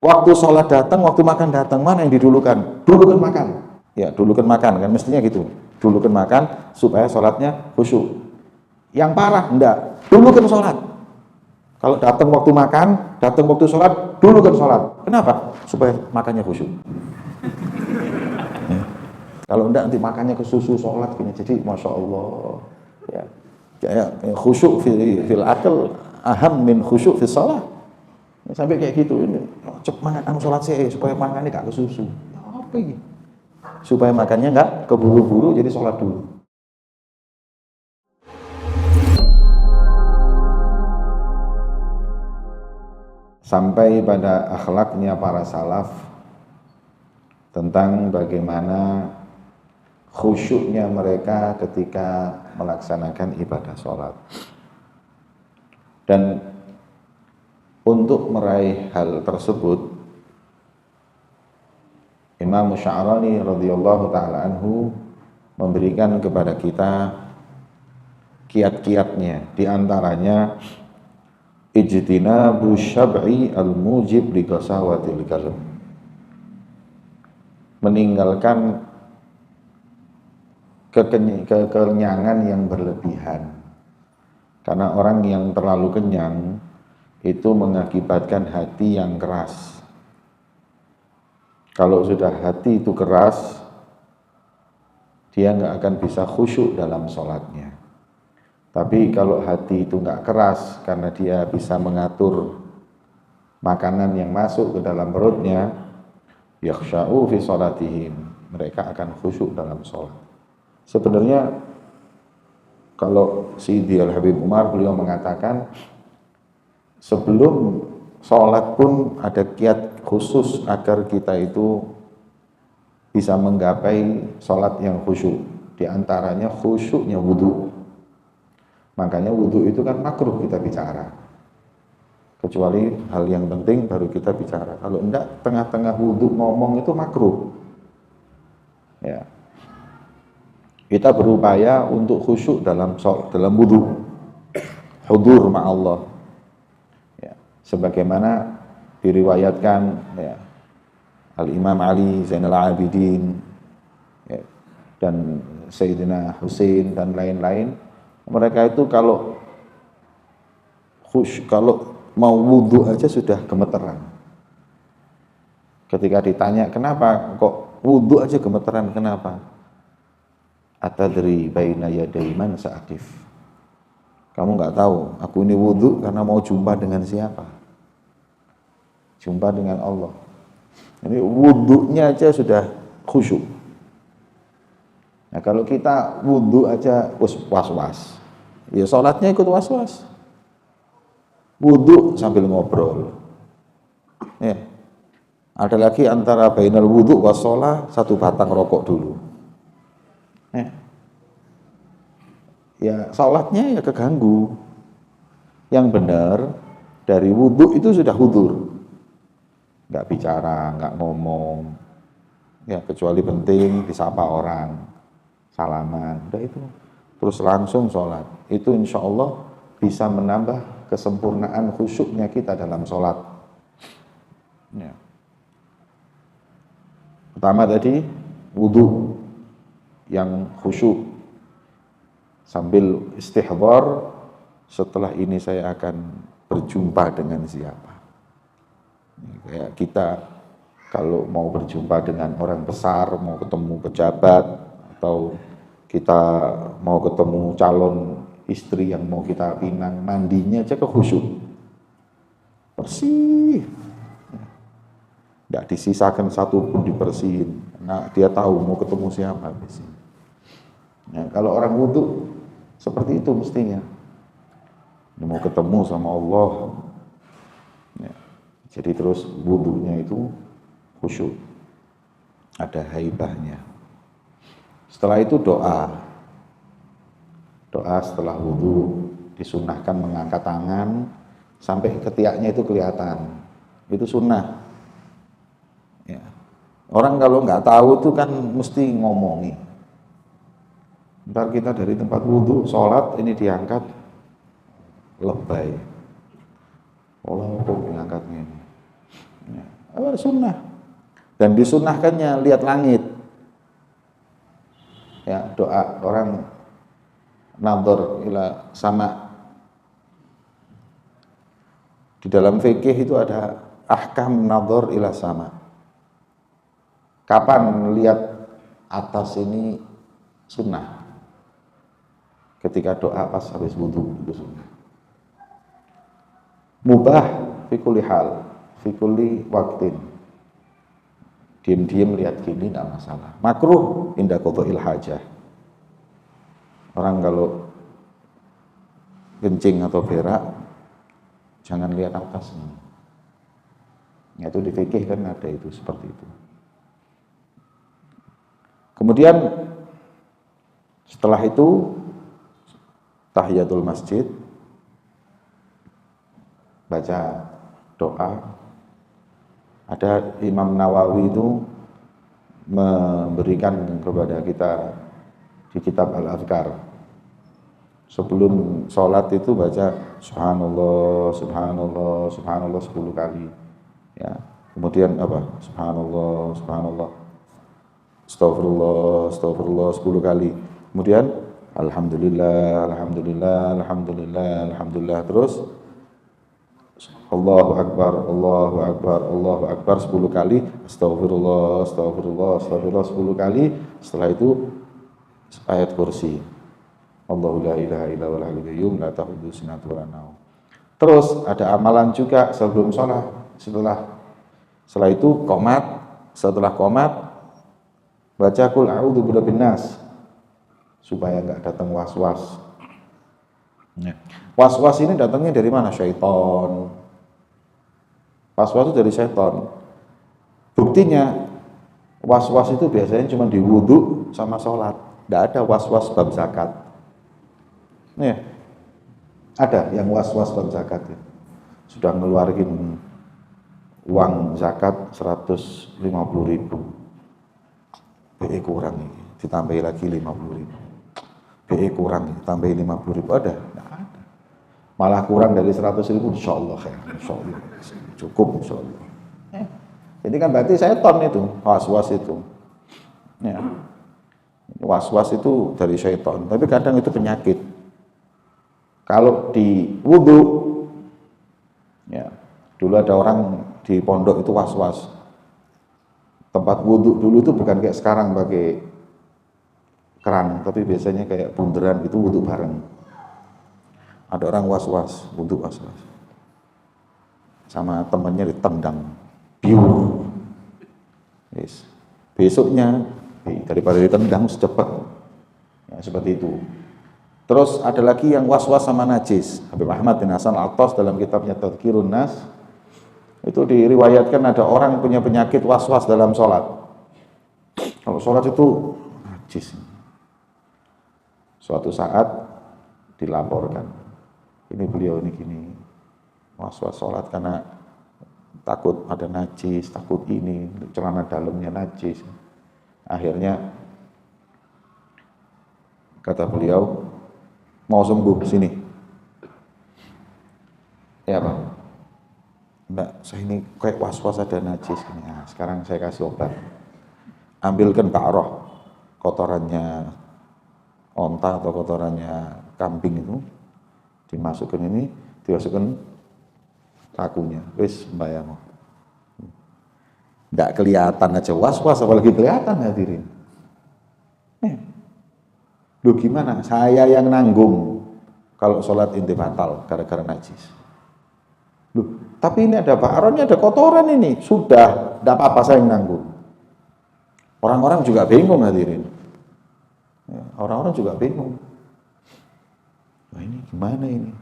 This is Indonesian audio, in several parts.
Waktu sholat datang, waktu makan datang, mana yang didulukan? Dulukan makan. Ya, dulukan makan kan mestinya gitu. Dulukan makan supaya sholatnya khusyuk. Yang parah enggak, dulukan sholat. Kalau datang waktu makan, datang waktu sholat, dulukan sholat. Kenapa? Supaya makannya khusyuk. Ya. Kalau enggak nanti makannya kesusu sholat gini. Jadi masya Allah. Ya. Kayak khusyuk fil akal aham min khusyuk fil sholat. Sampai kayak gitu ini cep makan sholat sih supaya makannya gak kesusu. Apa ini? Supaya makannya nggak keburu-buru, jadi sholat dulu. Sampai pada akhlaknya para salaf tentang bagaimana khusyuknya mereka ketika melaksanakan ibadah sholat. Dan untuk meraih hal tersebut, Imam Sya'rani radhiyallahu ta'ala anhu memberikan kepada kita kiat-kiatnya, diantaranya ijtinabu syab'i al-mujib li qasawatil qalb, meninggalkan kekenyangan yang berlebihan, karena orang yang terlalu kenyang itu mengakibatkan hati yang keras. Kalau sudah hati itu keras, dia nggak akan bisa khusyuk dalam sholatnya. Tapi kalau hati itu nggak keras, karena dia bisa mengatur makanan yang masuk ke dalam perutnya, yakhsha'u fi sholatihim, mereka akan khusyuk dalam sholat. Sebenarnya kalau Sidi Al-Habib Umar, beliau mengatakan sebelum sholat pun ada kiat khusus agar kita itu bisa menggapai sholat yang khusyuk. Di antaranya khusyuknya wudhu. Makanya wudhu itu kan makruh kita bicara. Kecuali hal yang penting baru kita bicara. Kalau enggak, tengah-tengah wudhu ngomong itu makruh. Ya. Kita berupaya untuk khusyuk dalam wudhu. Hudur ma'allah. Sebagaimana diriwayatkan ya, Al-Imam Ali Zainal Abidin ya, dan Sayyidina Husain dan lain-lain, mereka itu kalau mau wudhu aja sudah gemeteran. Ketika ditanya kenapa kok wudhu aja gemeteran, kenapa? Atadri baina yaday man sa'atif. Kamu nggak tahu, aku ini wudhu karena mau jumpa dengan siapa? Jumpa dengan Allah. Ini wudhunya aja sudah khusyuk. Nah kalau kita wudhu aja was-was, ya sholatnya ikut was-was. Wudhu sambil ngobrol. Ya. Ada lagi antara bainal wudhu was sholat, satu batang rokok dulu. Ya sholatnya ya keganggu. Yang benar dari wudhu itu sudah hudur, nggak bicara, nggak ngomong, ya kecuali penting disapa orang, salaman, udah itu, terus langsung sholat. Itu insya Allah bisa menambah kesempurnaan khusyuknya kita dalam sholat. Ya. Pertama tadi wudhu yang khusyuk, sambil istihdhar, setelah ini saya akan berjumpa dengan siapa. Kayak kita kalau mau berjumpa dengan orang besar, mau ketemu pejabat, atau kita mau ketemu calon istri yang mau kita pinang, mandinya aja khusyuk, bersih, nggak disisakan satu pun dibersihin. Nah dia tahu mau ketemu siapa di sini. Nah, kalau orang wudhu seperti itu mestinya, mau ketemu sama Allah. Ya. Jadi terus wudhunya itu khusyuk, ada haibahnya. Setelah itu doa setelah wudhu, disunnahkan mengangkat tangan sampai ketiaknya itu kelihatan, itu sunnah. Ya. Orang kalau nggak tahu itu kan mesti ngomongi. Ntar kita dari tempat wudhu, sholat ini diangkat, lebay. Allah kok diangkatnya ini. Ya. Sunnah. Dan disunnahkannya lihat langit. Ya, doa orang nadhar ila sama. Di dalam fikih itu ada ahkam nadhar ila sama. Kapan lihat atas ini sunnah? Ketika doa pas habis wudu itu sunnah. Mubah fi kulli hal, fi kulli waqtin. Diam-diam lihat gini tidak masalah. Makruh inda qadha'il hajah. Orang kalau kencing atau berak jangan lihat atasnya. Ya, itu di fikih kan ada itu seperti itu. Kemudian setelah itu tahiyatul masjid, baca doa. Ada Imam Nawawi itu memberikan kepada kita di kitab Al-Adhkar. Sebelum sholat itu baca subhanallah, subhanallah, subhanallah 10 kali. Ya. Kemudian apa? Subhanallah, subhanallah. Astagfirullah, astagfirullah 10 kali. Kemudian alhamdulillah, alhamdulillah, alhamdulillah, alhamdulillah, terus Allahu Akbar, Allahu Akbar, Allahu Akbar 10 kali, astagfirullah, astagfirullah, astagfirullah 10 kali. Setelah itu ayat kursi. Allahu la ilaha illa huwal hayyul qayyum la ta'khudhuhu sinatun wa la naum. Terus ada amalan juga sebelum sholat. Setelah itu qomat, setelah qomat baca qul a'udzu birabbin nas supaya enggak datang was-was. Was-was ini datangnya dari mana? Syaitan. Was-was itu dari syaitan. Buktinya was-was itu biasanya cuma di wudu sama sholat. Tidak ada was-was bab zakat. Nih, ada yang was-was bab zakat ya. Sudah ngeluarin uang zakat 150.000. BE kurang ini, ditambahi lagi 50.000. BE kurang, ditambahi 50.000 ada? Nggak ada. Malah kurang dari 100.000, insya Allah ya, insya Allah. Cukup insya Allah. Jadi kan berarti syaitan itu, was-was itu. Ya. Was-was itu dari syaitan, tapi kadang itu penyakit. Kalau di wudu, ya, dulu ada orang di pondok itu was-was. Tempat wudu dulu itu bukan kayak sekarang pakai keran, tapi biasanya kayak bunderan itu wudu bareng. Ada orang was-was, wudu was-was. Sama temannya ditendang, biur. Yes. Besoknya daripada ditendang secepat. Ya, seperti itu. Terus ada lagi yang was-was sama najis. Habib Ahmad bin Hasan Al-Attas dalam kitabnya Tadhkirun Nas itu diriwayatkan ada orang punya penyakit was-was dalam sholat. Kalau sholat itu najis. Suatu saat dilaporkan, ini beliau ini gini, was-was sholat karena takut ada najis, takut ini, celana dalamnya najis. Akhirnya kata beliau, mau sembuh sini. Ya Pak, Mbak, saya ini kayak was-was ada najis. Nah, sekarang saya kasih obat. Ambilkan ba'roh, kotorannya onta atau kotorannya kambing itu, dimasukkan ini, dimasukkan kakunya, wis bayang. Nggak kelihatan aja was-was, apalagi kelihatan hadirin. Loh gimana? Saya yang nanggung kalau sholat inti batal gara-gara najis. Loh, tapi ini ada ba'rohnya, ada kotoran ini. Sudah, tidak apa-apa saya yang nanggung. Orang-orang juga bingung hadirin. Ya, orang-orang juga bingung. Wah ini gimana ini?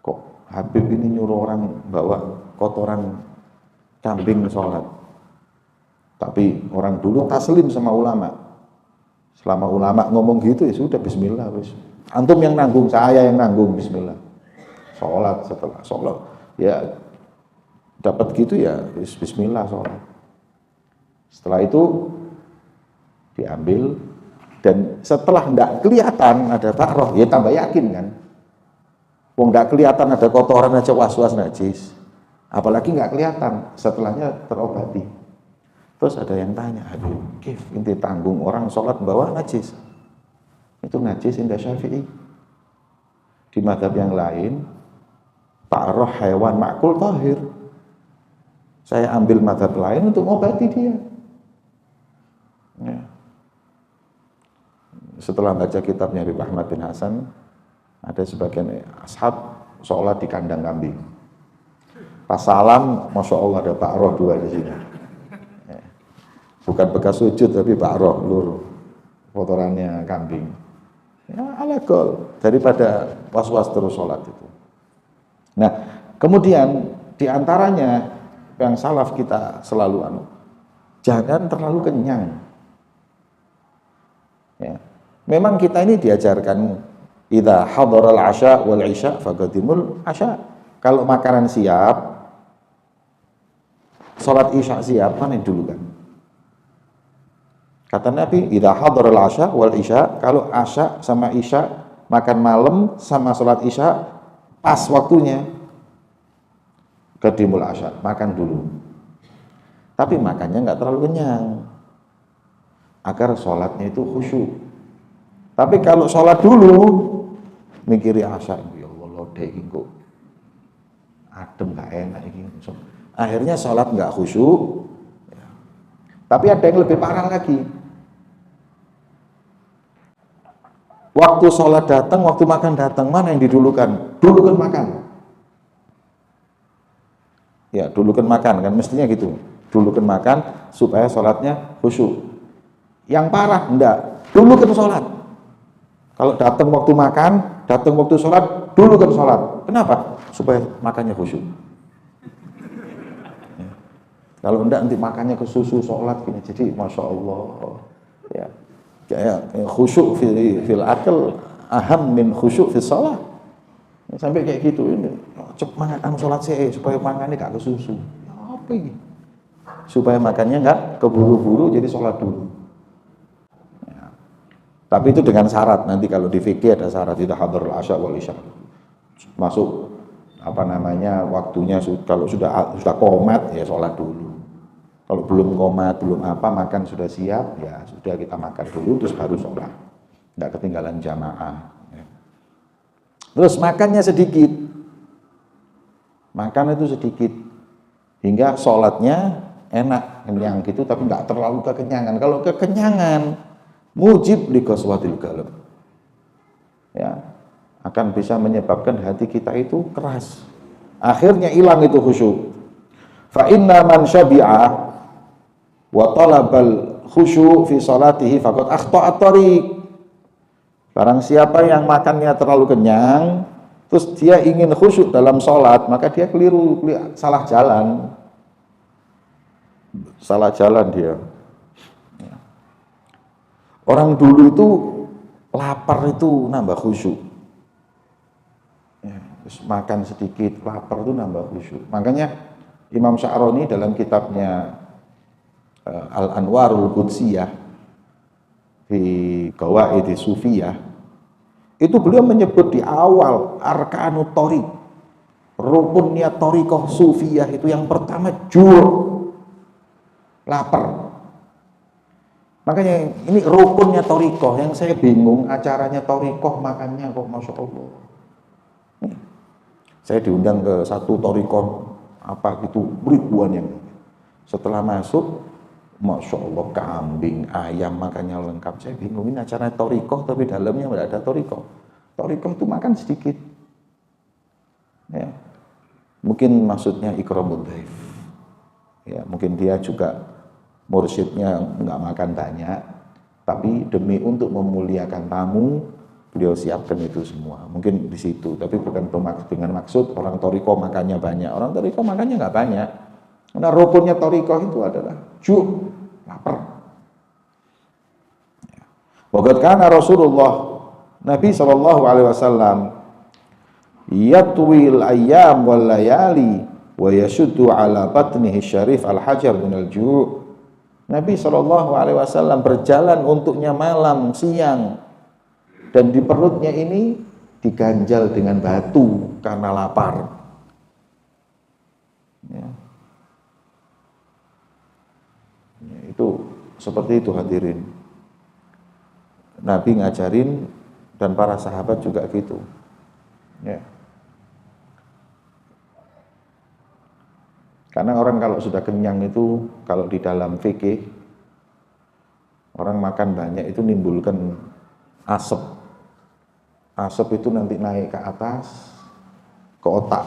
Kok Habib ini nyuruh orang bawa kotoran kambing sholat? Tapi orang dulu taslim sama ulama. Selama ulama ngomong gitu ya sudah bismillah wis. Antum yang nanggung, saya yang nanggung, bismillah. Sholat, setelah sholat ya dapat gitu ya bismillah sholat. Setelah itu diambil, dan setelah enggak kelihatan ada ba'roh, ya tambah yakin kan. Wong enggak kelihatan ada kotoran aja was-was najis. apalagi nggak kelihatan, setelahnya terobati. Terus ada yang tanya, Habib, kif inti tanggung orang sholat bawa najis? Itu najis indah Syafi'i. Di mazhab yang lain, ta'roh hewan makul tahir. Saya ambil mazhab lain untuk mengobati dia. Ya. Setelah baca kitabnya Habib Ahmad bin Hasan, ada sebagian ashab sholat di kandang kambing. Pas salam, Masya Allah ada ta'roh 2 di sini. Ya. Bukan bekas sujud, tapi ta'roh, lur, kotorannya kambing. Ya, ala gol, daripada was-was terus sholat itu. Nah, kemudian diantaranya yang salaf kita selalu jangan terlalu kenyang. Ya. Memang kita ini diajarkan idza hadaral asya wal isya faqadimul asya. Kalau makanan siap, salat isya siap, mana yang dulu kan? Kata Nabi, idza hadaral asya wal isya, kalau asya sama isya, makan malam sama salat isya pas waktunya, qadimul asya, makan dulu. Tapi makannya nggak terlalu kenyang, agar sholatnya itu khusyuk. Tapi kalau sholat dulu, mikiri asya, ya Allah, dek kok adem nggak enak ini. Akhirnya sholat nggak khusyuk. Ya. Tapi ada yang lebih parah lagi. Waktu sholat datang, waktu makan datang, mana yang didulukan? Dulukan makan. Ya, dulukan makan kan mestinya gitu. Dulukan makan supaya sholatnya khusyuk. Yang parah enggak, dulukan sholat. Kalau datang waktu makan, datang waktu sholat, dulukan sholat. Kenapa? Supaya makannya khusyuk. Ya. Kalau enggak nanti makannya ke susu sholat gini. Jadi Masya Allah, ya, kayak khusyuk fil akal aham min khusyuk fil sholat. Sampai kayak gitu ini. Cepat makan sholat sih supaya makannya gak ke susu. Ya, apa ini? Supaya makannya nggak keburu-buru, jadi sholat dulu. Ya. Tapi itu dengan syarat, nanti kalau di fikih ada syarat, itu hadarul asya wal isya. Masuk apa namanya waktunya, kalau sudah qomat ya sholat dulu. Kalau belum qomat, belum apa, makan sudah siap, ya sudah kita makan dulu terus baru sholat. Nggak ketinggalan jamaah. Ya. Terus makannya sedikit. Makan itu sedikit. Hingga sholatnya enak, kenyang gitu, tapi nggak terlalu kekenyangan. Kalau kekenyangan, mujib li qaswatil qalb. Ya, akan bisa menyebabkan hati kita itu keras. Akhirnya hilang itu khusyuk. Fa inna man syabi'a wa talabal khusyuk fi salatihi faqad akhta'a at-tariq. Barang siapa yang makannya terlalu kenyang, terus dia ingin khusyuk dalam sholat, maka dia keliru, salah jalan. Salah jalan dia. Orang dulu itu lapar itu nambah khusyuk. Ya, makan sedikit, lapar itu nambah khusyuk. Makanya Imam Sya'rani dalam kitabnya Al-Anwarul Qudsiyah di Qawaidi Sufiyah, itu beliau menyebut di awal arkanut thoriq, rukunnya thariqah Sufiyah itu yang pertama ju', lapar. Makanya ini rukunnya thariqah, yang saya bingung acaranya thariqah makannya kok Masya Allah. Saya diundang ke satu thariqah apa gitu, ribuan yang setelah masuk Masya Allah kambing, ayam makannya lengkap. Saya bingung ini acara thariqah tapi dalamnya tidak ada thariqah. Thariqah itu makan sedikit. Ya. Mungkin maksudnya ikramud dhaif. Ya, mungkin dia juga mursyidnya nggak makan banyak, tapi demi untuk memuliakan tamu, beliau siapkan itu semua. Mungkin di situ, tapi bukan dengan maksud orang thariqah makannya banyak. Orang thariqah makannya nggak banyak. Karena rukunnya thariqah itu adalah lapar. Waqad kana Rasulullah Nabi SAW yatwil ayyam wal layali wa yashuddu ala batnihi syarif al-hajar min al-ju'. Nabi SAW berjalan untuknya malam, siang, dan di perutnya ini diganjal dengan batu karena lapar. seperti itu hadirin. Nabi ngajarin dan para sahabat juga gitu. Ya. Karena orang kalau sudah kenyang itu, kalau di dalam fikih, orang makan banyak itu nimbulkan asap. Asap itu nanti naik ke atas, ke otak.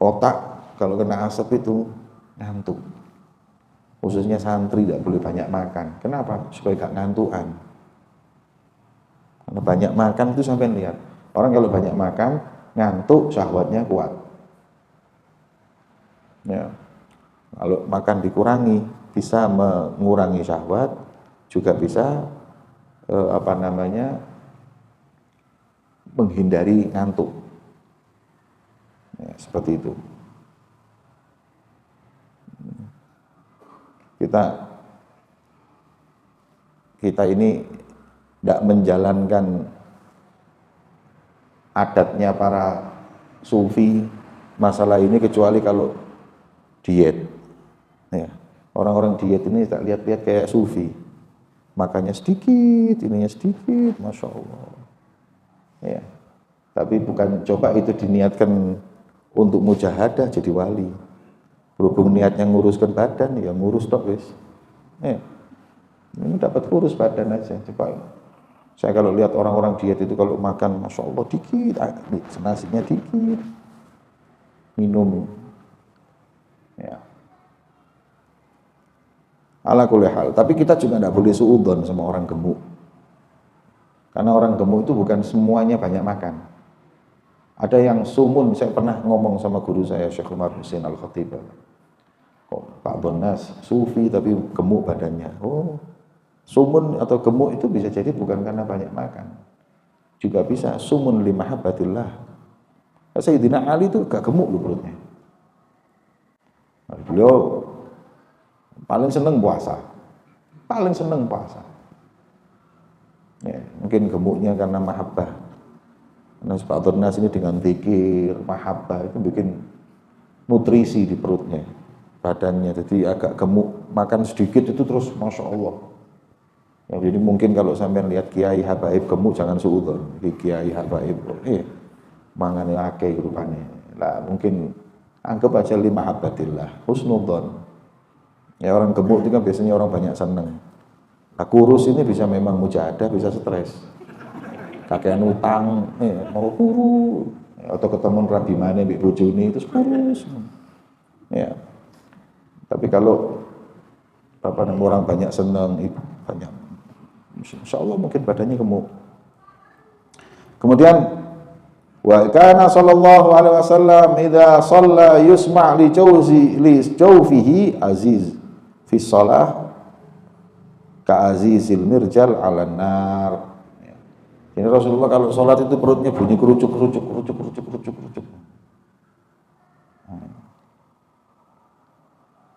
Otak kalau kena asap itu ngantuk. Khususnya santri tidak boleh banyak makan. Kenapa? Supaya gak ngantukan. Karena banyak makan itu sampai lihat. Orang kalau banyak makan, ngantuk, syahwatnya kuat. Ya. Kalau makan dikurangi, bisa mengurangi syahwat, juga bisa menghindari ngantuk. Ya, seperti itu. Kita ini tidak menjalankan adatnya para sufi masalah ini kecuali kalau diet. Ya. Orang-orang diet ini tak lihat-lihat kayak sufi, makannya sedikit, ininya sedikit, masya Allah. Ya. Tapi bukan, coba itu diniatkan untuk mujahadah jadi wali. Berhubung niatnya nguruskan badan, ya ngurus tok wis. Ya. Ini dapat kurus badan aja. Coba. Saya kalau lihat orang-orang diet itu kalau makan, masya Allah dikit, nasinya dikit, minum. Ya. Ala kulli hal. Tapi kita juga tidak boleh suudzon sama orang gemuk. Karena orang gemuk itu bukan semuanya banyak makan. Ada yang sumun. Saya pernah ngomong sama guru saya, Syekh Umar Husain Al-Khatib. Kok Pak Bonas sufi tapi gemuk badannya. Oh, sumun atau gemuk itu bisa jadi bukan karena banyak makan. Juga bisa sumun li mahabbatillah. Sayyidina Ali itu gak gemuk loh perutnya. Beliau paling seneng puasa. Paling seneng puasa. Ya, mungkin gemuknya karena mahabbah. Karena Pak Bonas ini dengan zikir, mahabbah itu bikin nutrisi di perutnya, badannya, jadi agak gemuk, makan sedikit itu terus masya Allah. Ya, jadi mungkin kalau sampai lihat kiai habaib gemuk jangan suudzon. Di kiai habaib, mangan akeh rupane. Lah mungkin anggap aja li mahabbatillah, husnudzon. Ya orang gemuk itu kan biasanya orang banyak seneng. Nah, kurus ini bisa memang mujahadah, bisa stres. Kakean utang, mau kurus, atau ketemu rabi mana mbek bojone terus kurus. Ya. Tapi kalau orang banyak senang, banyak, insya Allah mungkin badannya gemuk. Kemudian, wa kana sallallahu alaihi wasallam idza shalla yusma' li jawfihi aziz fi shalah ka azizil mirjal 'alan nar. Ini Rasulullah kalau sholat itu perutnya bunyi kerucuk.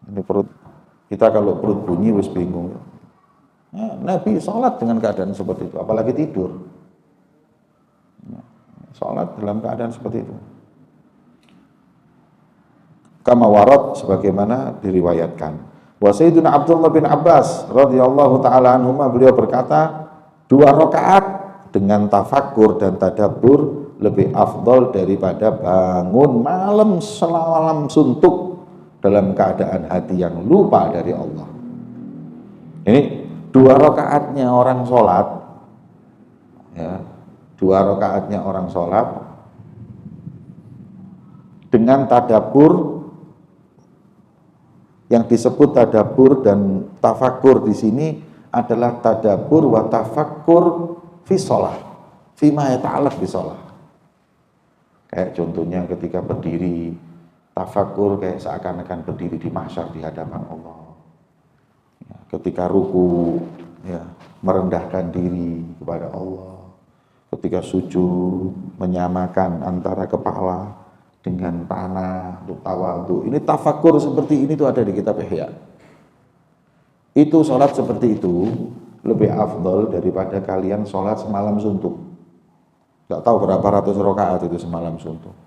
Ini perut kita kalau perut bunyi wis bingung. Ya, Nabi sholat dengan keadaan seperti itu, apalagi tidur. Ya, sholat dalam keadaan seperti itu. Kama warad sebagaimana diriwayatkan. Wa Sayyidina Abdullah bin Abbas radhiyallahu taala anhuma beliau berkata, 2 rakaat dengan tafakkur dan tadabbur lebih afdol daripada bangun malam semalam suntuk dalam keadaan hati yang lupa dari Allah. Ini 2 rakaatnya orang sholat, ya, 2 rakaatnya orang sholat dengan tadabbur. Yang disebut tadabbur dan tafakkur di sini adalah tadabbur wa tafakkur fi sholah, fima yata'alaq fi sholah. Kayak contohnya ketika berdiri, tafakkur kayak seakan-akan berdiri di mahsyar di hadapan Allah. Ya, ketika ruku, ya, merendahkan diri kepada Allah. Ketika sujud, menyamakan antara kepala dengan tanah untuk tawadhu. Ini tafakkur seperti ini tuh ada di kitab Ihya. Itu sholat seperti itu lebih afdol daripada kalian sholat semalam suntuk. Gak tahu berapa ratus rakaat itu semalam suntuk.